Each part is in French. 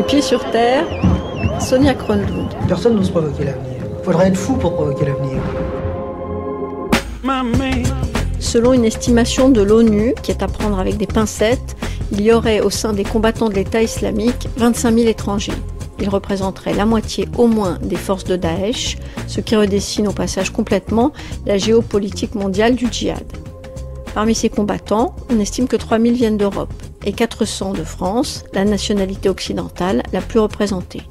pieds sur terre, Sonia Kronlund. Personne n'ose provoquer l'avenir. Faudrait être fou pour provoquer l'avenir. Selon une estimation de l'ONU, qui est à prendre avec des pincettes, il y aurait au sein des combattants de l'État islamique 25 000 étrangers. Ils représenteraient la moitié au moins des forces de Daesh, ce qui redessine au passage complètement la géopolitique mondiale du djihad. Parmi ces combattants, on estime que 3 000 viennent d'Europe et 400 de France, la nationalité occidentale la plus représentée.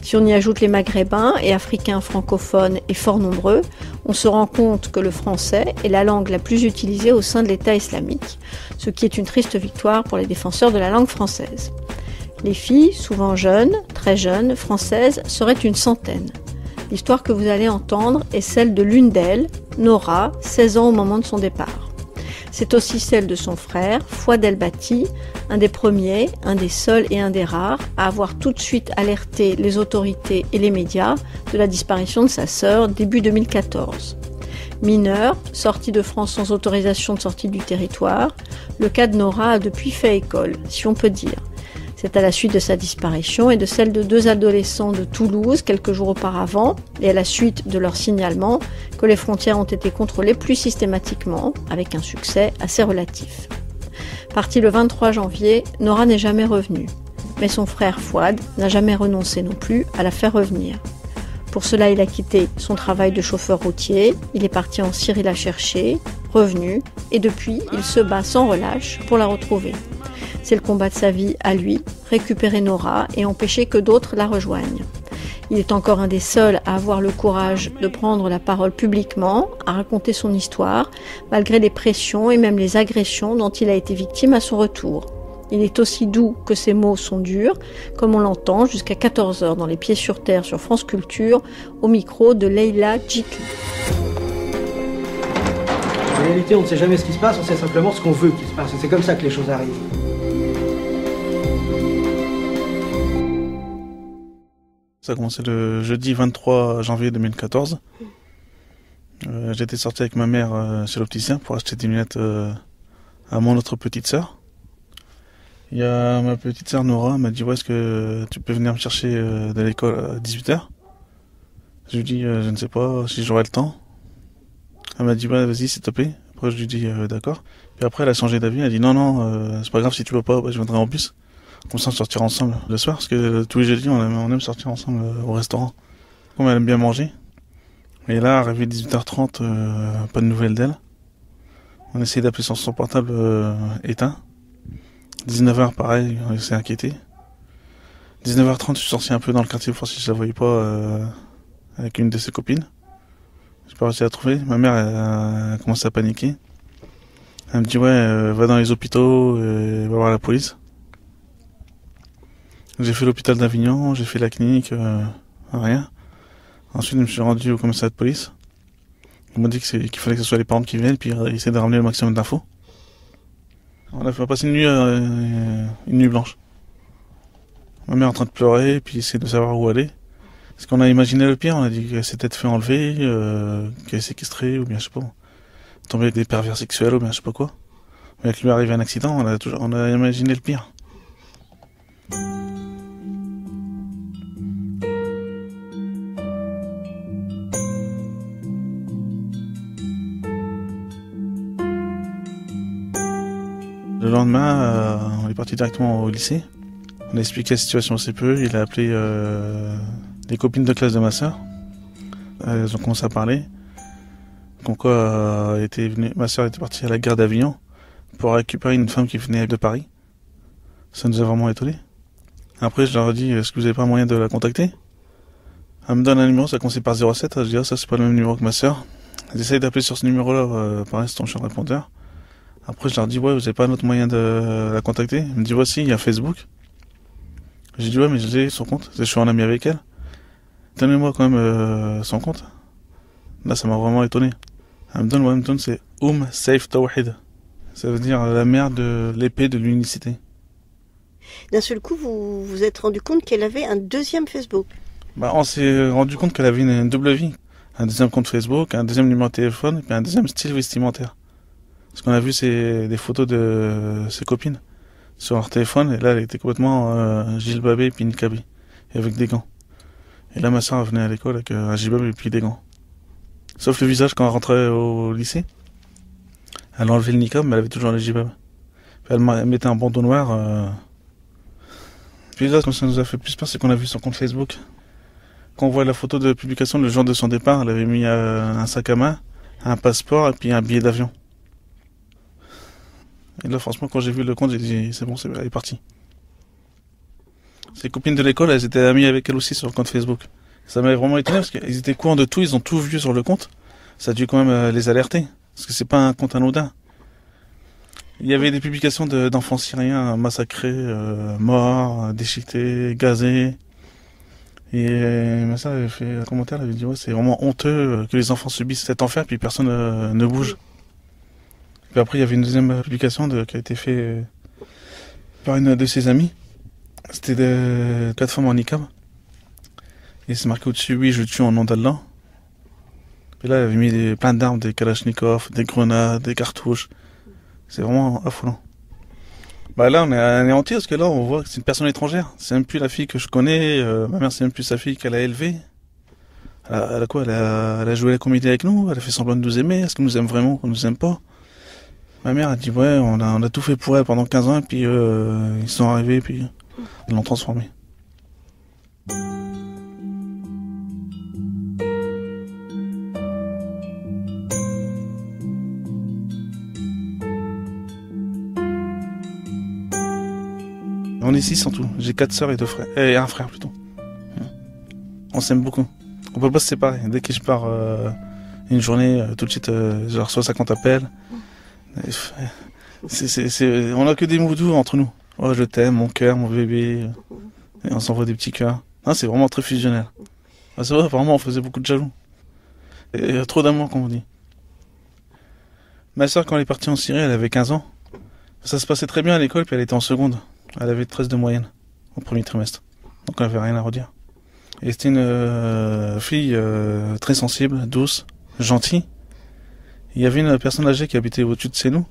Si on y ajoute les Maghrébins et Africains francophones et fort nombreux, on se rend compte que le français est la langue la plus utilisée au sein de l'État islamique, ce qui est une triste victoire pour les défenseurs de la langue française. Les filles, souvent jeunes, très jeunes, françaises, seraient une centaine. L'histoire que vous allez entendre est celle de l'une d'elles, Nora, 16 ans au moment de son départ. C'est aussi celle de son frère, Fouad El-Bati, un des premiers, un des seuls et un des rares à avoir tout de suite alerté les autorités et les médias de la disparition de sa sœur début 2014. Mineur, sorti de France sans autorisation de sortie du territoire, le cas de Nora a depuis fait école, si on peut dire. C'est à la suite de sa disparition et de celle de 2 adolescents de Toulouse quelques jours auparavant, et à la suite de leur signalement, que les frontières ont été contrôlées plus systématiquement, avec un succès assez relatif. Parti le 23 janvier, Nora n'est jamais revenue. Mais son frère Fouad n'a jamais renoncé non plus à la faire revenir. Pour cela, il a quitté son travail de chauffeur routier, il est parti en Syrie la chercher, revenu, et depuis, il se bat sans relâche pour la retrouver. C'est le combat de sa vie à lui, récupérer Nora et empêcher que d'autres la rejoignent. Il est encore un des seuls à avoir le courage de prendre la parole publiquement, à raconter son histoire, malgré les pressions et même les agressions dont il a été victime à son retour. Il est aussi doux que ses mots sont durs, comme on l'entend jusqu'à 14h dans Les Pieds sur Terre sur France Culture, au micro de Leila Djitli. En réalité, on ne sait jamais ce qui se passe, on sait simplement ce qu'on veut qu'il se passe. Et c'est comme ça que les choses arrivent. Ça a commencé le jeudi 23 janvier 2014. J'étais sorti avec ma mère chez l'opticien pour acheter des lunettes à mon autre petite sœur. Il y a ma petite sœur Nora, elle m'a dit « Ouais, est-ce que tu peux venir me chercher de l'école à 18h ?» Je lui dis « Je ne sais pas si j'aurai le temps. » Elle m'a dit « Ouais, vas-y, s'il te plaît. » Après, je lui dis « D'accord. » Puis après, elle a changé d'avis. Elle a dit « Non, c'est pas grave si tu veux pas, je viendrai en bus. » Comme ça, on sortira ensemble le soir, parce que tous les jeudis, on aime sortir ensemble au restaurant. Comme elle aime bien manger. Et là, arrivé 18h30, pas de nouvelles d'elle. On essaye d'appeler sur son portable éteint. 19h, pareil, on s'est inquiété. 19h30, je suis sorti un peu dans le quartier pour voir si je la voyais pas avec une de ses copines. J'ai pas réussi à la trouver. Ma mère a commencé à paniquer. Elle me dit ouais, va dans les hôpitaux, va voir la police. J'ai fait l'hôpital d'Avignon, j'ai fait la clinique, rien. Ensuite, je me suis rendu au commissariat de police. On m'a dit qu'il fallait que ce soit les parents qui viennent, puis essayer de ramener le maximum d'infos. On a passé une nuit blanche. Ma mère est en train de pleurer, puis essayer de savoir où aller. Parce qu'on a imaginé le pire, on a dit qu'elle s'est peut-être fait enlever, qu'elle est séquestrée, ou bien je sais pas, tombée avec des pervers sexuels, ou bien je sais pas quoi. Mais qu'il lui arrive un accident, on a imaginé le pire. Le lendemain, on est parti directement au lycée. On a expliqué la situation assez peu. Il a appelé les copines de classe de ma sœur. Elles ont commencé à parler. Comme quoi, ma sœur était partie à la gare d'Avignon pour récupérer une femme qui venait de Paris. Ça nous a vraiment étonnés. Après, je leur ai dit, est-ce que vous n'avez pas moyen de la contacter? Elle me donne un numéro, ça commence par 07. Je dis, ah, ça c'est pas le même numéro que ma sœur. J'essaye d'appeler sur ce numéro-là, pareil, c'est ton champ répondeur. Après, je leur dis, ouais, vous n'avez pas un autre moyen de la contacter? Elle me dit, voici, il y a Facebook. J'ai dit, ouais, mais j'ai son compte. Je suis en ami avec elle. Donnez-moi quand même son compte. Là, ça m'a vraiment étonné. Elle me donne, c'est Saif Tawhid. Ça veut dire la mère de l'épée de l'unicité. D'un seul coup, vous vous êtes rendu compte qu'elle avait un deuxième Facebook. On s'est rendu compte qu'elle avait une double vie. Un deuxième compte Facebook, un deuxième numéro de téléphone, et puis un deuxième style vestimentaire. Ce qu'on a vu, c'est des photos de ses copines. sur leur téléphone, et là elle était complètement gilbabée et puis niqabée, et avec des gants. Et là ma soeur venait à l'école avec un gilbab et puis des gants. Sauf le visage quand elle rentrait au lycée. Elle enlevait le niqab mais elle avait toujours le gilbab. Elle mettait un bandeau noir. Puis là, ce qui nous a fait plus peur, c'est qu'on a vu son compte Facebook. Quand on voit la photo de publication le jour de son départ, elle avait mis un sac à main, un passeport et puis un billet d'avion. Et là, franchement, quand j'ai vu le compte, j'ai dit, c'est bon, elle est partie. Ses copines de l'école, elles étaient amies avec elle aussi sur le compte Facebook. Ça m'avait vraiment étonné parce qu'ils étaient courants de tout, ils ont tout vu sur le compte. Ça a dû quand même les alerter, parce que c'est pas un compte anodin. Il y avait des publications d'enfants syriens massacrés, morts, déchiquetés, gazés. Et ma soeur avait fait un commentaire, elle avait dit ouais, c'est vraiment honteux que les enfants subissent cet enfer, puis personne ne bouge. Puis après, il y avait une deuxième publication qui a été faite par une de ses amies. C'était de 4 femmes en niqab. Et c'est marqué au-dessus, oui, je tue en nom d'Allah. Puis là, elle avait mis plein d'armes, des kalachnikovs, des grenades, des cartouches. C'est vraiment affolant. Bah là, on est anéanti parce que là, on voit que c'est une personne étrangère. C'est même plus la fille que je connais. Ma mère, c'est même plus sa fille qu'elle a élevée. Elle a quoi elle a joué la comédie avec nous. Elle a fait semblant de nous aimer. Est-ce qu'elle nous aime vraiment ou qu'on nous aime pas? Ma mère a dit ouais, on a tout fait pour elle pendant 15 ans et puis ils sont arrivés et puis ils l'ont transformée. On est 6 en tout. J'ai 4 sœurs et 2 frères. Et un frère plutôt. On s'aime beaucoup. On peut pas se séparer. Dès que je pars une journée, tout de suite, je reçois 50 appels. On a que des mots doux entre nous. Oh, je t'aime, mon cœur, mon bébé. Et on s'envoie des petits cœurs. Non, c'est vraiment très fusionnel. C'est vrai, apparemment, on faisait beaucoup de jaloux. Et trop d'amour, comme on dit. Ma sœur, quand elle est partie en Syrie, elle avait 15 ans. Ça se passait très bien à l'école, puis elle était en seconde. Elle avait 13 de moyenne au premier trimestre. Donc elle n'avait rien à redire. Et c'était une fille très sensible, douce, gentille. Il y avait une personne âgée qui habitait au-dessus de chez nous.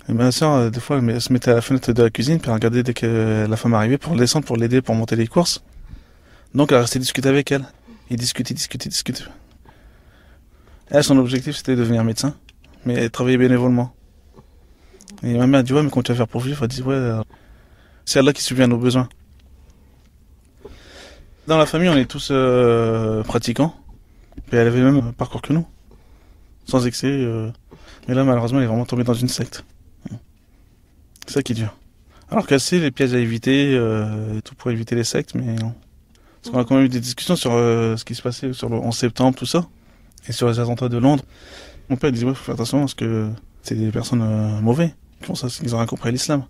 Et ma soeur, des fois, elle se mettait à la fenêtre de la cuisine, puis elle regardait dès que la femme arrivait pour descendre, pour l'aider, pour monter les courses. Donc elle restait discuter avec elle. Et discuter. Elle, son objectif, c'était de devenir médecin, mais elle travaillait bénévolement. Et ma mère a dit ouais, mais comment tu vas faire pour vivre? Elle dit ouais, c'est Allah qui subvient à nos besoins. Dans la famille, on est tous pratiquants. Et elle avait le même parcours que nous, sans excès. Mais là, malheureusement, elle est vraiment tombée dans une secte. C'est ça qui est dur. Alors qu'elle sait les pièges à éviter, tout pour éviter les sectes, mais non. Parce qu'on a quand même eu des discussions sur ce qui se passait sur le 11 septembre, tout ça, et sur les attentats de Londres. Mon père disait ouais, faut faire attention parce que c'est des personnes mauvaises qui font ça, ils ont rien compris à l'islam.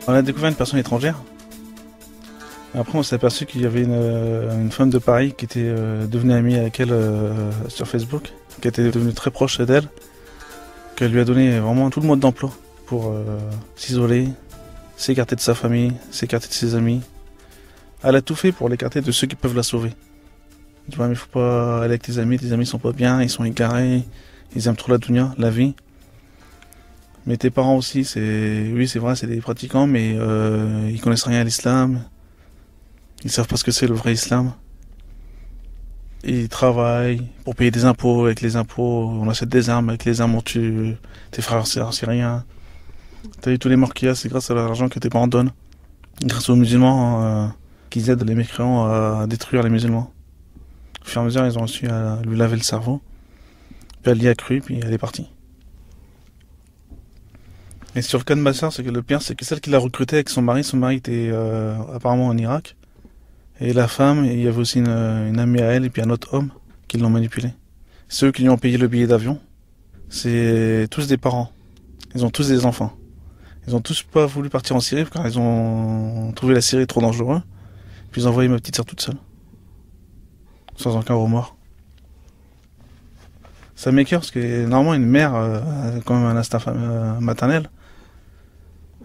On a découvert une personne étrangère. Après, on s'est aperçu qu'il y avait une femme de Paris qui était devenue amie avec elle sur Facebook, qui était devenue très proche d'elle, qu'elle lui a donné vraiment tout le mode d'emploi pour s'isoler, s'écarter de sa famille, s'écarter de ses amis. Elle a tout fait pour l'écarter de ceux qui peuvent la sauver. Tu vois, mais il faut pas aller avec tes amis sont pas bien, ils sont égarés, ils aiment trop la dunya, la vie. Mais tes parents aussi, oui, c'est vrai, c'est des pratiquants, mais ils connaissent rien à l'islam. Ils savent pas ce que c'est le vrai islam. Ils travaillent pour payer des impôts. Avec les impôts, on achète des armes. Avec les armes, on tue tes frères syriens. T'as vu tous les morts qu'il y a, c'est grâce à l'argent que tes parents donnent. Grâce aux musulmans qui aident les mécréants à détruire les musulmans. Au fur et à mesure, ils ont réussi à lui laver le cerveau. Puis elle y a cru, puis elle est partie. Et sur le cas de ma soeur, c'est que le pire, c'est que celle qui l'a recrutée avec son mari était apparemment en Irak. Et la femme, il y avait aussi une amie à elle et puis un autre homme qui l'ont manipulée. Ceux qui lui ont payé le billet d'avion, c'est tous des parents. Ils ont tous des enfants. Ils ont tous pas voulu partir en Syrie car ils ont trouvé la Syrie trop dangereuse. Puis ils ont envoyé ma petite sœur toute seule. Sans aucun remords. Ça m'écoeure parce que normalement une mère a quand même un instinct maternel.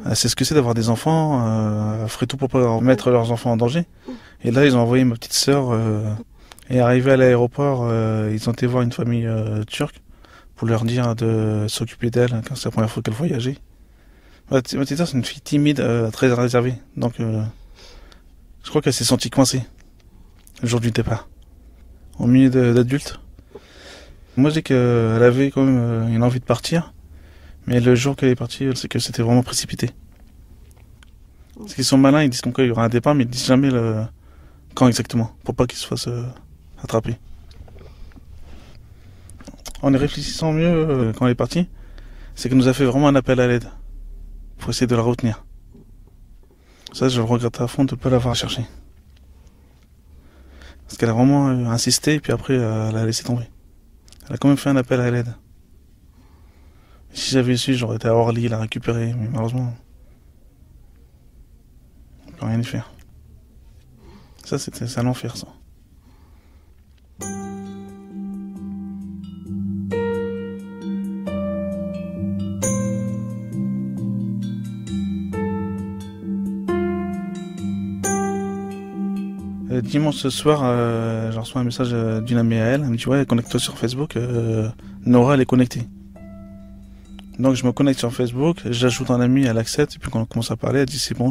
Elle sait ce que c'est d'avoir des enfants, elle ferait tout pour pas mettre leurs enfants en danger. Et là, ils ont envoyé ma petite sœur, et arrivé à l'aéroport, ils ont été voir une famille turque pour leur dire de s'occuper d'elle, car c'est la première fois qu'elle voyageait. Ma petite sœur, c'est une fille timide, très réservée. Donc, je crois qu'elle s'est sentie coincée le jour du départ, au milieu d'adultes. Moi, je dis qu'elle avait quand même une envie de partir, mais le jour qu'elle est partie, c'est que c'était vraiment précipité. Parce qu'ils sont malins, ils disent qu'il y aura un départ, mais ils disent jamais quand exactement, pour pas qu'ils se fassent attraper. En y réfléchissant mieux, quand elle est partie, c'est qu'elle nous a fait vraiment un appel à l'aide, pour essayer de la retenir. Ça, je le regrette à fond de ne pas l'avoir cherché. Parce qu'elle a vraiment insisté, et puis après, elle a laissé tomber. Elle a quand même fait un appel à l'aide. Si j'avais su, j'aurais été à Orly, la récupérer, mais malheureusement, on ne peut rien y faire. Ça, c'est un enfer, ça. Dimanche ce soir, j'ai reçu un message d'une amie à elle. Elle me dit ouais, connecte-toi sur Facebook. Nora, elle est connectée. Donc je me connecte sur Facebook, j'ajoute un ami, elle accepte. Et puis quand on commence à parler, elle dit c'est bon,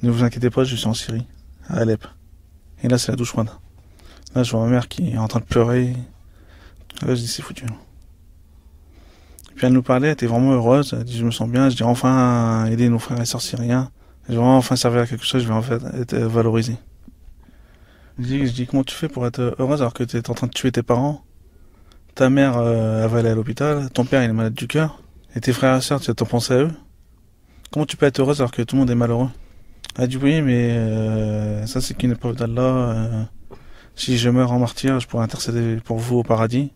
ne vous inquiétez pas, je suis en Syrie, à Alep. Et là c'est la douche froide. Là je vois ma mère qui est en train de pleurer. Là je dis c'est foutu. Et puis elle nous parlait, elle était vraiment heureuse. Elle dit je me sens bien, je dis enfin aider nos frères et sœurs syriens. Je vais enfin servir à quelque chose, je vais en fait être valorisé. Je dis comment tu fais pour être heureuse alors que tu es en train de tuer tes parents? Ta mère, elle va aller à l'hôpital, ton père il est malade du cœur, et tes frères et sœurs, tu as pensé à eux? Comment tu peux être heureuse alors que tout le monde est malheureux? Elle a dit oui, mais ça c'est qu'une épreuve d'Allah. Si je meurs en martyr, je pourrais intercéder pour vous au paradis.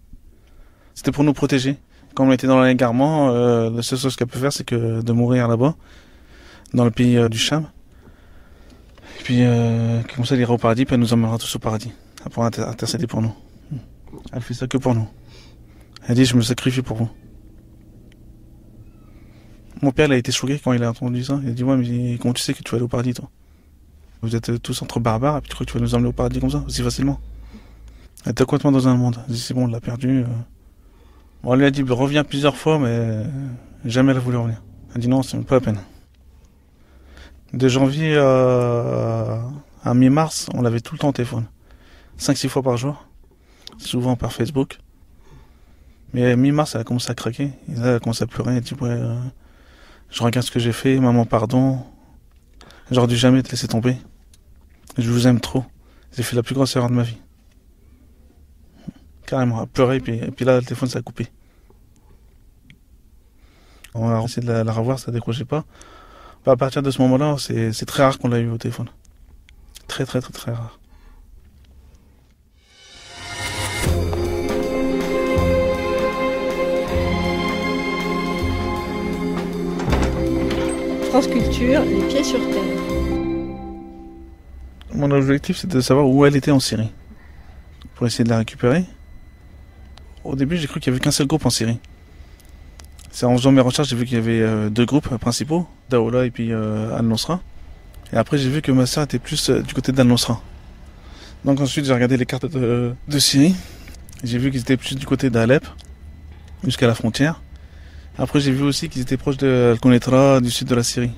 C'était pour nous protéger. Quand on était dans l'égarement, la seule chose qu'elle peut faire, c'est que de mourir là-bas, dans le pays du Cham. Et puis, comme ça, elle ira au paradis, puis elle nous emmènera tous au paradis. Elle pourra intercéder pour nous. Elle fait ça que pour nous. Elle dit, je me sacrifie pour vous. Mon père, il a été choqué quand il a entendu ça. Il a dit, ouais, mais comment tu sais que tu vas aller au paradis, toi? Vous êtes tous entre barbares, et puis tu crois que tu vas nous emmener au paradis comme ça, aussi facilement? Elle était complètement dans un monde. Elle dit, c'est bon, on l'a perdu. Bon, on lui a dit, reviens plusieurs fois, mais jamais elle a voulu revenir. Elle a dit, non, c'est pas la peine. De janvier à mi-mars, on l'avait tout le temps au téléphone. 5-6 fois par jour. Souvent par Facebook. Mais mi-mars, elle a commencé à craquer. Et là, elle a commencé à pleurer. Elle dit, ouais, je regarde ce que j'ai fait. Maman, pardon. J'aurais dû jamais te laisser tomber. Je vous aime trop. J'ai fait la plus grosse erreur de ma vie. Carrément, elle pleurait. Et puis là, le téléphone, ça a coupé. On a essayé de la revoir, ça décrochait pas. À partir de ce moment-là, c'est très rare qu'on l'a eu au téléphone. Très, très, très, très rare. France Culture, les pieds sur terre. Mon objectif, c'est de savoir où elle était en Syrie. Pour essayer de la récupérer. Au début, j'ai cru qu'il n'y avait qu'un seul groupe en Syrie. C'est en faisant mes recherches, j'ai vu qu'il y avait 2 groupes principaux, Daoula et puis Al-Nosra. Et après, j'ai vu que ma sœur était plus du côté d'Al-Nosra. Donc ensuite, j'ai regardé les cartes de Syrie. J'ai vu qu'ils étaient plus du côté d'Alep, jusqu'à la frontière. Après, j'ai vu aussi qu'ils étaient proches de Al-Konetra, du sud de la Syrie.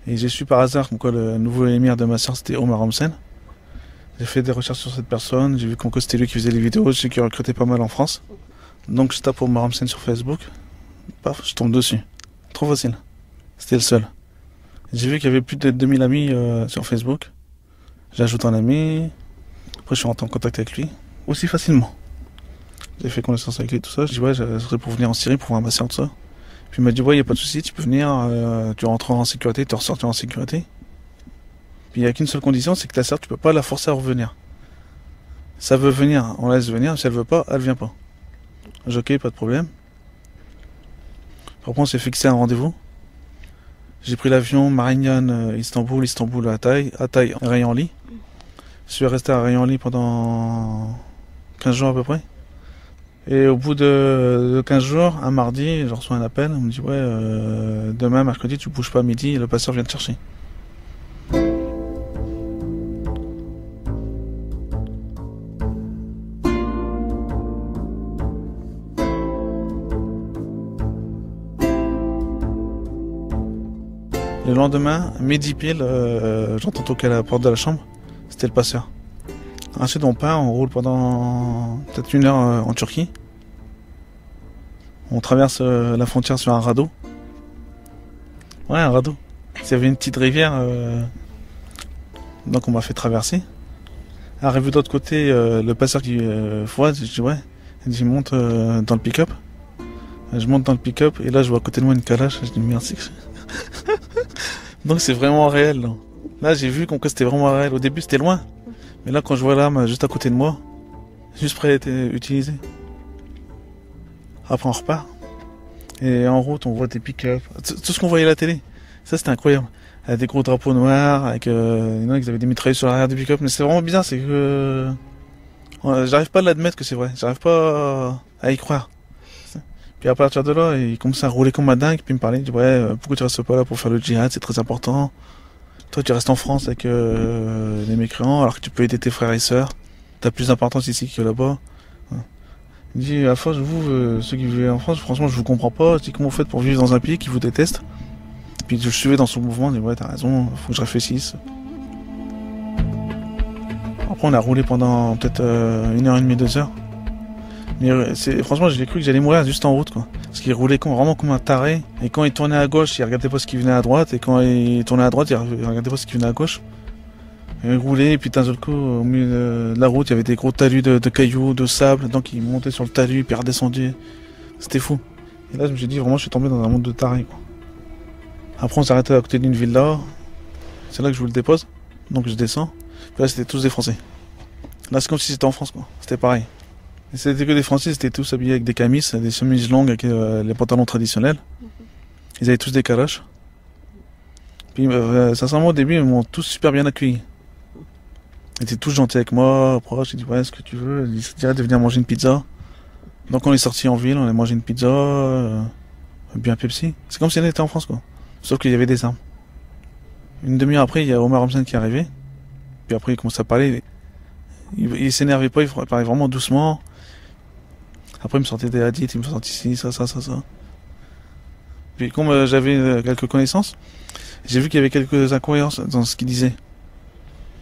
Et j'ai su par hasard que le nouveau émir de ma sœur, c'était Omar Hamsen. J'ai fait des recherches sur cette personne, j'ai vu que c'était lui qui faisait les vidéos, je sais qu'il recrutait pas mal en France. Donc je tape Omar Hamsen sur Facebook. Paf, je tombe dessus. Trop facile. C'était le seul. J'ai vu qu'il y avait plus de 2000 amis sur Facebook. J'ajoute un ami. Après, je suis rentré en contact avec lui. Aussi facilement. J'ai fait connaissance avec lui, tout ça. Je dis, ouais, ça serait pour venir en Syrie, pour voir ma sœur, tout ça. Puis il m'a dit, ouais, il n'y a pas de souci, tu peux venir, tu rentreras en sécurité, tu ressortiras en sécurité. Puis il n'y a qu'une seule condition, c'est que ta sœur, tu peux pas la forcer à revenir. Ça veut venir, on la laisse venir. Si elle veut pas, elle vient pas. J'ai ok, pas de problème. Après, on s'est fixé un rendez-vous. J'ai pris l'avion Marignan, Istanbul, Istanbul, Hatay, Rayyanli. Je suis resté à Rayyanli pendant 15 jours à peu près. Et au bout de 15 jours, un mardi, je reçois un appel, on me dit ouais, demain, mercredi, tu bouges pas à midi, le passeur vient te chercher. Le lendemain, midi pile, j'entends toquer à la porte de la chambre. C'était le passeur. Ensuite, on part, on roule pendant peut-être 1 heure en Turquie. On traverse la frontière sur un radeau. Ouais, un radeau. Il y avait une petite rivière, donc on m'a fait traverser. Arrivé de l'autre côté, le passeur qui froide, je dis ouais. Il dit monte dans le pick-up. Je monte dans le pick-up et là je vois à côté de moi une calache. Je dis merde, c'est que... Donc c'est vraiment réel. Là j'ai vu que c'était vraiment réel. Au début c'était loin. Mais là quand je vois l'arme juste à côté de moi, juste prêt à être utilisé. Après on repart. Et en route on voit des pick-up. Tout ce qu'on voyait à la télé. Ça c'était incroyable. Avec des gros drapeaux noirs, avec il y en a qui avaient des mitrailleuses sur l'arrière du pick-up. Mais c'est vraiment bizarre, c'est que... j'arrive pas à l'admettre que c'est vrai. J'arrive pas à y croire. Puis à partir de là, il commence à rouler comme un dingue, puis il me parlait, il dit ouais, pourquoi tu restes pas là pour faire le djihad, c'est très important. Toi tu restes en France avec les mécréants, alors que tu peux aider tes frères et sœurs. T'as plus d'importance ici que là-bas. Il dit à force, vous, ceux qui vivent en France, franchement je vous comprends pas, je dis comment vous faites pour vivre dans un pays qui vous déteste. Puis je suivais dans son mouvement, je dis ouais t'as raison, faut que je réfléchisse. Après on a roulé pendant peut-être 1h30, 2 heures. Mais franchement, j'ai cru que j'allais mourir juste en route, quoi. Parce qu'il roulait vraiment comme un taré. Et quand il tournait à gauche, il regardait pas ce qui venait à droite. Et quand il tournait à droite, il regardait pas ce qui venait à gauche. Et il roulait, et puis d'un seul coup, au milieu de la route, il y avait des gros talus de cailloux, de sable. Donc il montait sur le talus, puis il redescendait. C'était fou. Et là, je me suis dit, vraiment, je suis tombé dans un monde de taré, quoi. Après, on s'est arrêté à côté d'une villa. C'est là que je vous le dépose. Donc je descends. Puis là, c'était tous des Français. Là, c'est comme si c'était en France, quoi. C'était pareil. C'était que des Français, ils étaient tous habillés avec des camises, des chemises longues avec les pantalons traditionnels. Ils avaient tous des caloches. Puis sincèrement au début, ils m'ont tous super bien accueilli. Ils étaient tous gentils avec moi, proches, ils disaient ouais, est-ce que tu veux? Ils disaient de venir manger une pizza. Donc on est sorti en ville, on a mangé une pizza, bien Pepsi. C'est comme si on était en France, quoi. Sauf qu'il y avait des armes. Une demi-heure après, il y a Omar Ramzan qui est arrivé. Puis après il commence à parler. Il s'énervait pas, il parlait vraiment doucement. Après, il me sortait des hadiths, il me sortait ci, ça. Puis, comme j'avais quelques connaissances, j'ai vu qu'il y avait quelques incohérences dans ce qu'il disait.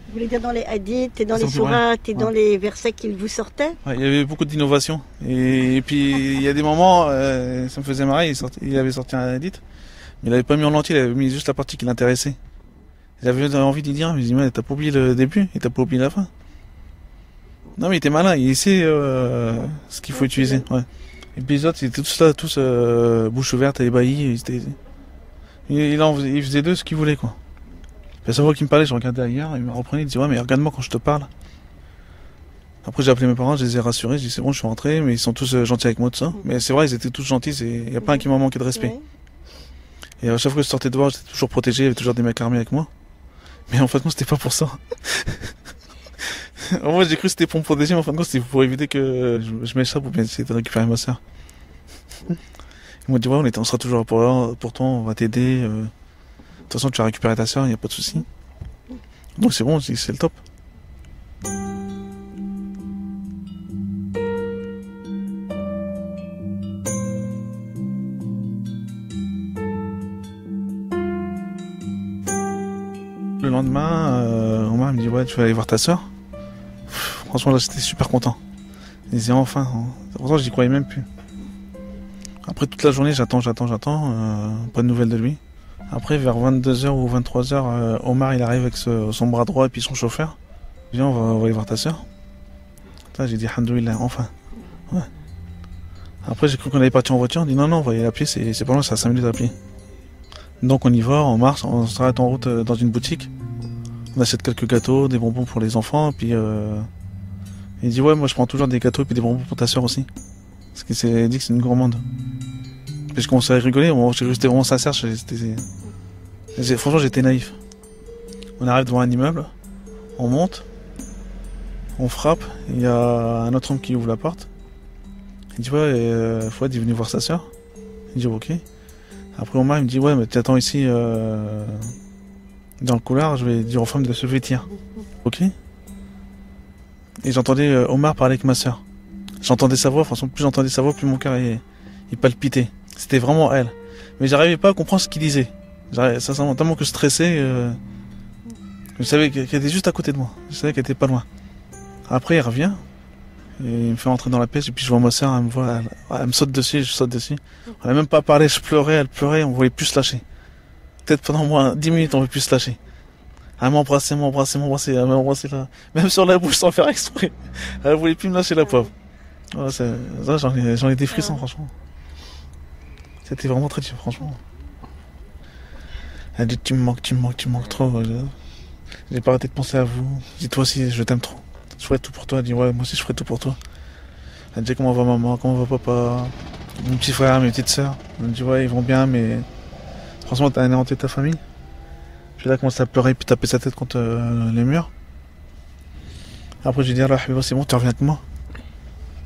Vous voulez dire dans les hadiths et dans les sourates et dans les versets qu'il vous sortait? Ouais, il y avait beaucoup d'innovations. Et puis, il y a des moments, ça me faisait marrer, il avait sorti un hadith, mais il l'avait pas mis en entier, il avait mis juste la partie qui l'intéressait. J'avais envie d'y dire, mais je dis, mais t'as pas oublié le début et t'as pas oublié la fin. Non mais il était malin, il sait ce qu'il faut utiliser. Ouais. Et puis les autres, ils étaient tous là, tous bouche ouverte et ébahis. Il faisait d'eux ce qu'il voulait, quoi. Puis à chaque fois qu'il me parlait, je regardais ailleurs, il me reprenait, il disait ouais mais regarde-moi quand je te parle. Après j'ai appelé mes parents, je les ai rassurés, je dis c'est bon, je suis rentré, mais ils sont tous gentils avec moi, tout ça. Mais c'est vrai, ils étaient tous gentils, il n'y a pas un qui m'a manqué de respect. Et à chaque fois que je sortais de voir, j'étais toujours protégé, il y avait toujours des mecs armés avec moi. Mais en fait, moi c'était pas pour ça. Moi j'ai cru que c'était pour me protéger, mais en fin de compte c'était pour éviter que je m'échappe ou bien essayer de récupérer ma soeur. Ils m'ont dit ouais, on sera toujours là pour toi, on va t'aider. De toute façon tu vas récupérer ta soeur, il n'y a pas de souci. Donc c'est bon, c'est le top. Le lendemain, Omar me dit ouais, tu vas aller voir ta soeur. Franchement là j'étais super content. Il disait enfin, pourtant j'y croyais même plus. Après toute la journée j'attends, pas de nouvelles de lui. Après vers 22h ou 23h, Omar il arrive avec son bras droit et puis son chauffeur. Viens, on va aller voir ta soeur. Là j'ai dit alhamdoulilah, enfin. Ouais. Après j'ai cru qu'on allait partir en voiture, on dit non on va y aller à pied, c'est pas loin, c'est à 5 minutes à pied. Donc on y va, on marche, on s'arrête en route dans une boutique. On achète quelques gâteaux, des bonbons pour les enfants, puis il dit ouais moi je prends toujours des gâteaux et puis des bonbons pour ta soeur aussi. Parce qu'il s'est dit que c'est une gourmande. Puis je commençais à rigoler, j'étais vraiment sincère, franchement j'étais naïf. On arrive devant un immeuble, on monte, on frappe, il y a un autre homme qui ouvre la porte. Il dit ouais, Fouad est venu voir sa sœur. Il dit ok. Après Omar il me dit ouais mais t'attends ici dans le couloir, je vais dire aux femmes de se vêtir. Ok. Et j'entendais Omar parler avec ma sœur. J'entendais sa voix, franchement plus j'entendais sa voix, plus mon cœur il palpitait. C'était vraiment elle. Mais j'arrivais pas à comprendre ce qu'il disait. Sincèrement, tellement que stressé, je savais qu'elle était juste à côté de moi. Je savais qu'elle était pas loin. Après il revient. Et il me fait rentrer dans la pièce et puis je vois ma sœur, elle me saute dessus, je saute dessus. On n'a même pas parlé, je pleurais, elle pleurait, on voulait plus se lâcher. Peut-être pendant moins 10 minutes on voulait plus se lâcher. Elle m'embrassait, elle m'embrassait là. Même sur la bouche sans faire exprès. Elle voulait plus me lâcher la pauvre. Ouais, ça, j'en ai des frissons franchement. C'était vraiment très dur franchement. Elle dit tu me manques trop. J'ai pas arrêté de penser à vous. Dis toi aussi je t'aime trop. Je ferai tout pour toi. Elle dit ouais moi aussi je ferai tout pour toi. Elle dit comment va maman, comment va papa, mon petit frère, mes petites sœurs. Elle me dit ouais ils vont bien mais franchement t'as anéanti ta famille. Puis là elle commence à pleurer puis taper sa tête contre les murs. Après je lui dis alors c'est bon tu reviens avec moi.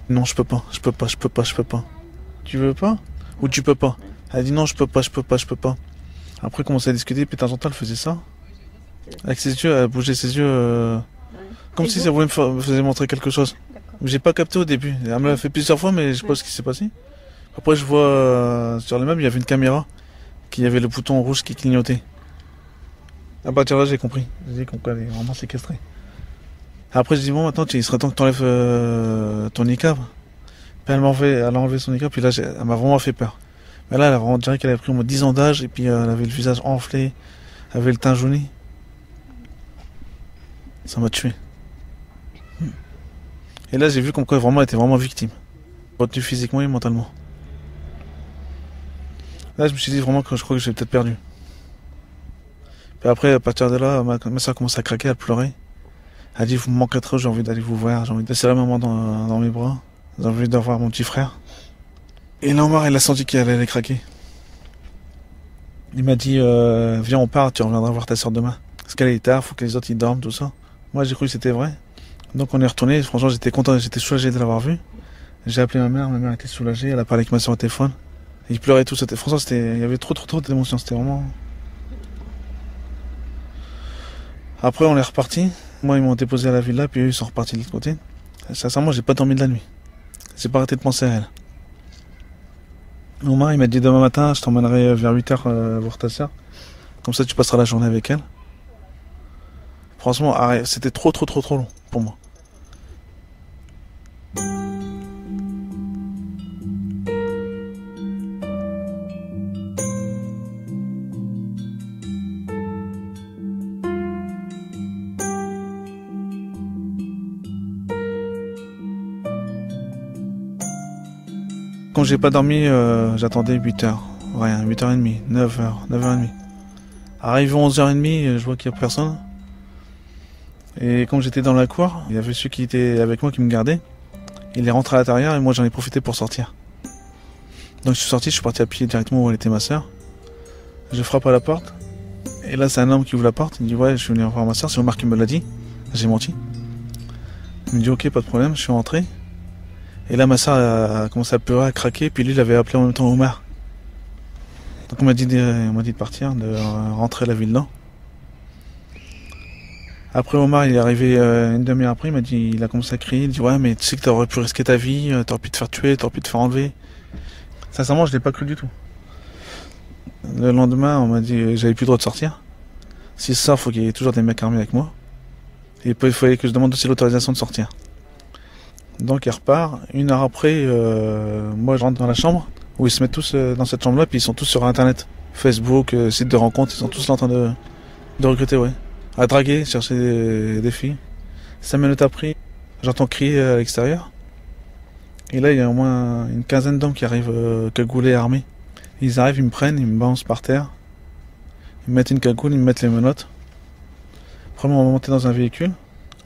Non je peux pas. Tu veux pas ou tu peux pas? Elle dit non je peux pas. Après on commençait à discuter puis de temps en temps elle faisait ça. Avec ses yeux, elle bougeait ses yeux comme si ça voulait me faisait montrer quelque chose. J'ai pas capté au début. Elle me l'a fait plusieurs fois mais je sais pas ce qui s'est passé. Après je vois sur le meuble il y avait une caméra qui avait le bouton rouge qui clignotait. À partir de là j'ai compris. J'ai dit qu'elle est vraiment séquestrée. Après je dis bon maintenant il serait temps que tu enlèves ton niqab. Puis elle a enlevé son niqab puis là elle m'a vraiment fait peur. Mais là elle a vraiment dirait qu'elle avait pris au moins 10 ans d'âge et puis elle avait le visage enflé, elle avait le teint jauni. Ça m'a tué. Et là j'ai vu comme quoi vraiment elle était vraiment victime. Retenue physiquement et mentalement. Là je me suis dit vraiment que je crois que j'ai peut-être perdu. Puis après à partir de là ma soeur commence à craquer, à pleurer. Elle dit vous me manquez trop, j'ai envie d'aller vous voir, j'ai envie de serrer maman dans mes bras, j'ai envie de voir mon petit frère. Et là Omar il a senti qu'elle allait craquer. Il m'a dit viens on part, tu reviendras voir ta soeur demain. Parce qu'elle est tard, faut que les autres ils dorment, tout ça. Moi j'ai cru que c'était vrai. Donc on est retourné, franchement j'étais content, j'étais soulagé de l'avoir vu. J'ai appelé ma mère était soulagée, elle a parlé avec ma soeur au téléphone. Et il pleurait tout, franchement il y avait trop d'émotions, c'était vraiment... Après on est reparti, moi ils m'ont déposé à la villa, puis eux ils sont repartis de l'autre côté. Sincèrement j'ai pas dormi de la nuit, j'ai pas arrêté de penser à elle. Omar il m'a dit demain matin je t'emmènerai vers 8h voir ta soeur, comme ça tu passeras la journée avec elle. Franchement c'était trop long pour moi. Quand j'ai pas dormi, j'attendais 8h. Rien, 8h30, 9h, 9h30. Arrivé 11h30, je vois qu'il y a personne. Et quand j'étais dans la cour, il y avait ceux qui étaient avec moi qui me gardaient. Il est rentré à l'intérieur et moi j'en ai profité pour sortir. Donc je suis sorti, je suis parti à pied directement où elle était ma sœur. Je frappe à la porte. Et là c'est un homme qui ouvre la porte. Il me dit ouais je suis venu voir ma sœur, c'est Omar qui me l'a dit. J'ai menti. Il me dit ok pas de problème, je suis rentré. Et là ma sœur a commencé à pleurer, à craquer, puis lui il avait appelé en même temps Omar. Donc on m'a dit de partir, de rentrer à la ville là. Après Omar il est arrivé une demi-heure après, il a commencé à crier, il dit ouais mais tu sais que t'aurais pu risquer ta vie, t'aurais pu te faire tuer, t'aurais pu te faire enlever. Sincèrement je l'ai pas cru du tout. Le lendemain on m'a dit j'avais plus le droit de sortir. Si c'est ça, faut qu'il y ait toujours des mecs armés avec moi. Et il fallait que je demande aussi l'autorisation de sortir. Donc il repart. Une heure après, moi je rentre dans la chambre où ils se mettent tous dans cette chambre-là, puis ils sont tous sur Internet, Facebook, site de rencontres, ils sont tous là en train de recruter, ouais, à draguer, chercher des filles. 5 minutes après, j'entends crier à l'extérieur. Et là il y a au moins une quinzaine d'hommes qui arrivent cagoulés, armés. Ils arrivent, ils me prennent, ils me balancent par terre, ils me mettent une cagoule, ils me mettent les menottes. Après on m'a monté dans un véhicule.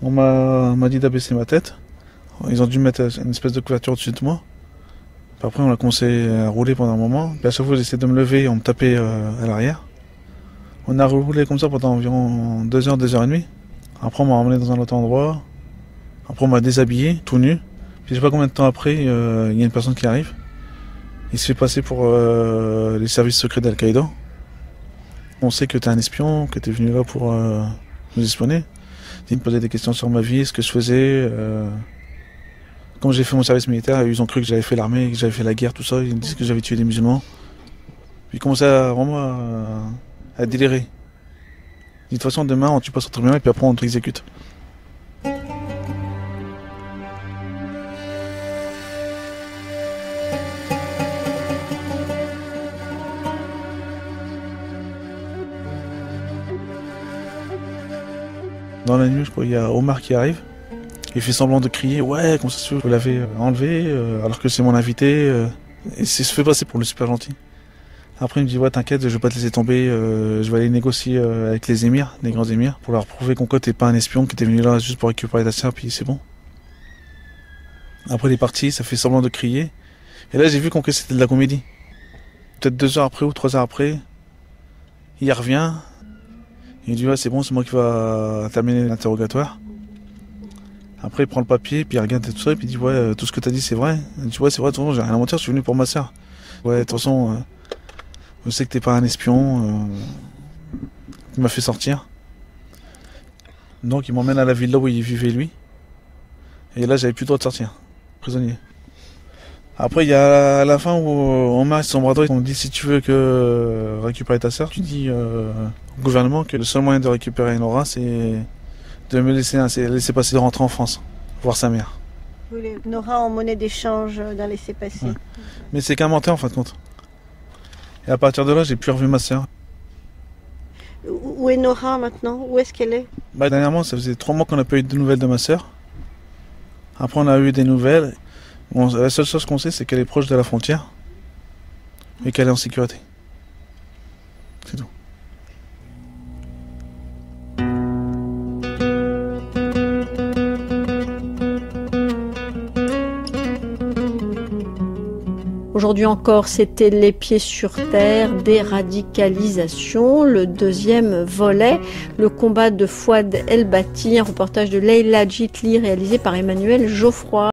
On m'a dit d'abaisser ma tête. Ils ont dû mettre une espèce de couverture au-dessus de moi. Puis après, on a commencé à rouler pendant un moment. Puis à chaque fois, j'essayais de me lever et on me tapait à l'arrière. On a roulé comme ça pendant environ 2h, 2h30. Après, on m'a emmené dans un autre endroit. Après, on m'a déshabillé, tout nu. Puis je sais pas combien de temps après, il y a une personne qui arrive. Il se fait passer pour les services secrets d'Al-Qaïda. On sait que t'es un espion, que t'es venu là pour nous espionner. Il me posait des questions sur ma vie, ce que je faisais. Quand j'ai fait mon service militaire, ils ont cru que j'avais fait l'armée, que j'avais fait la guerre, tout ça. Ils me disent que j'avais tué des musulmans. Puis il commençait à délirer. Il dit, de toute façon, demain, on tue pas sur tribunal et puis après, on t'exécute. Dans la nuit, je crois, il y a Omar qui arrive. Il fait semblant de crier, ouais, comme ça, vous l'avez enlevé, alors que c'est mon invité. Et il se fait passer pour le super gentil. Après, il me dit, ouais, t'inquiète, je vais pas te laisser tomber, je vais aller négocier avec les émirs, les grands émirs, pour leur prouver qu'en quoi t'es pas un espion, que t'es venu là juste pour récupérer ta sœur, puis c'est bon. Après, il est parti, ça fait semblant de crier. Et là, j'ai vu qu'en quoi c'était de la comédie. Peut-être 2 heures après ou 3 heures après, il revient. Il dit, ouais, c'est bon, c'est moi qui va terminer l'interrogatoire. Après, il prend le papier, puis il regarde tout ça, et puis il dit, ouais, tout ce que t'as dit, c'est vrai. Il dit, ouais, c'est vrai, de toute façon, j'ai rien à mentir, je suis venu pour ma sœur. Ouais, de toute façon, je sais que t'es pas un espion. Il m'a fait sortir. Donc, il m'emmène à la ville là où il vivait, lui. Et là, j'avais plus le droit de sortir. Prisonnier. Après, il y a à la fin où on marche son bras droit, on me dit, si tu veux récupérer ta sœur, tu dis au gouvernement que le seul moyen de récupérer Nora, c'est de me laisser passer de rentrer en France, voir sa mère. Nora en monnaie d'échange d'un laissez-passer. Ouais. Mais c'est qu'un menteur en fin de compte. Et à partir de là, j'ai plus revu ma sœur. Où est Nora maintenant? Où est-ce qu'elle est? Dernièrement, ça faisait 3 mois qu'on n'a pas eu de nouvelles de ma sœur. Après, on a eu des nouvelles. Bon, la seule chose qu'on sait, c'est qu'elle est proche de la frontière et qu'elle est en sécurité. C'est tout. Aujourd'hui encore, c'était Les Pieds sur Terre, déradicalisation, le 2e volet, le combat de Fouad El Bati, un reportage de Leila Djitli réalisé par Emmanuel Geoffroy.